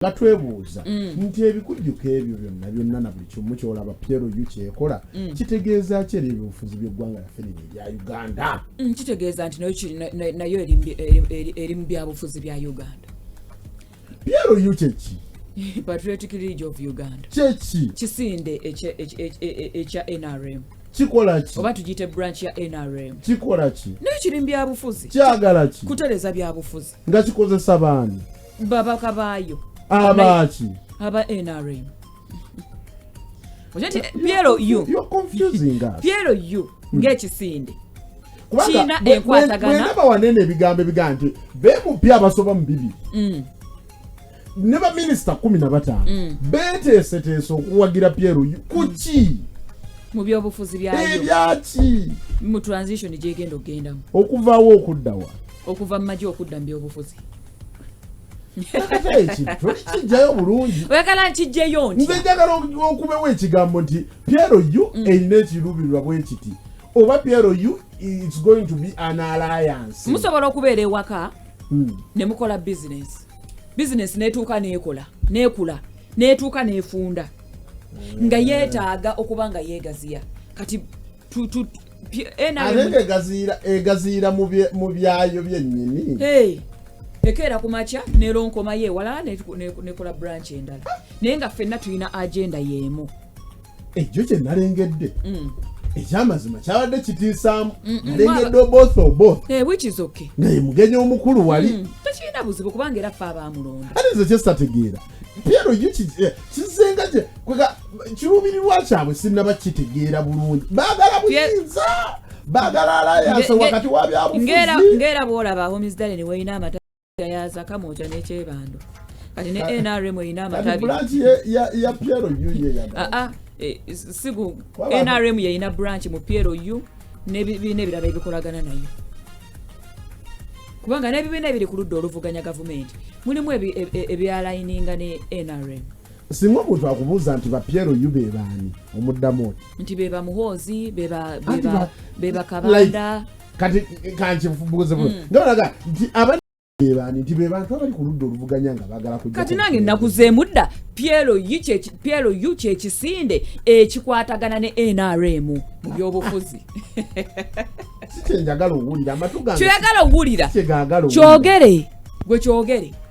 Gatwebuuza nti ebikujjuko ebyo byonna na buli kimu kyolaba Pierre Oyu kyekola kitegeeza ki ebyobufuzi by'eggwanga lyaffe lino erya Uganda? Kitegeeza nti nayo eri mu byabufuzi bya Uganda. Pierre Oyu kyeki? Patriotic League of Uganda. Kyeki? Kisinde ekya NRM. Kikola ki? Oba tugiyite branch ya NRM. Kikola ki? Nayo kiri mu byabufuzi. Kyagala ki? Kutereza byabufuzi. Nga kikozesa baani? Babaka baayo. Abaki? Aba NRM. Ojati Pierre Oyu. You're confusing us. Pierre Oyu ng'ekisinde. Kubanga bwendaba wanene ebigambo ebigambo nti beemupya abasoba mu bibiri. Ne baminisita 15 beeteeseteese okuwagira Pierre Oyu kuki? Mu byobufuzi byayo. Ebyaki? Mu transition gyegenda ogendamu. Okuvaawo okuddawa. Okuva mu magye okudda mu byobufuzi. Kijjayo bulungi. Oyagala nkijjeyo nti? Nze njagala okubewo ekigambo nti Pierre Oyu erina ekiruubirirwa bwe kiti. Oba Pierre Oyu is going to be an alliance. Musobola okubeera ewaka ne mukola business. Business neetuuka neekola, neekula, neetuuka neefunda. Nga yeetaaga okuba nga yeegaziya. Kati egaziira mu byayo byennyini. Ekeera ku makya neronkoma ye wala nekola branch endala. Naye nga ffenna tulina agenda y'emu. Ekyo kye nalengedde. Ekyamazima kyabadde kitiisaamu. Nalengedde both. Which is okay. Nga ye mugenyi omukulu wali. Tekirina buzibu kubanga era ffe abaamulonda. Ate nze kyesitategeera. Pierre Oyu kizenga gye kiruubirirwa kyabwe sinnaba kitegeera bulungi. Baagala buyinza. Baagala alliance wakati wa byabufuzi. Ng'era bw'olaba Homies Darren weeyina amata yaza Kamwokya n'ekyebando. Kati ne NRM weeyina amatabi. Branch ya Pierre Oyu yeeyagala. Sigu NRM yeeyina branch mu Pierre Oyu n'ebibiina ebirala ebikolagana nayo. Kubanga n'ebibiina ebiri ku ludda oluvuganya gavumenti mulimu ebyalayininga ne NRM. Singa omuntu akubuuza nti ba Pierre Oyu be baani omuddamu oti? Nti be ba Muhoozi, be ba Kabanda. Kati kankibuuze ngabalaga nti abani be baani nti be bantu abali ku ludda oluvuganya nga baagala kujja. Kati nange nakuzeemu dda Pierre Oyu kyekisinde ekikwatagana ne NRM mu byobufuzi. Si kyenjagala owulira amatu gange. Kyoyagala owulira kyogere gwe kyogere.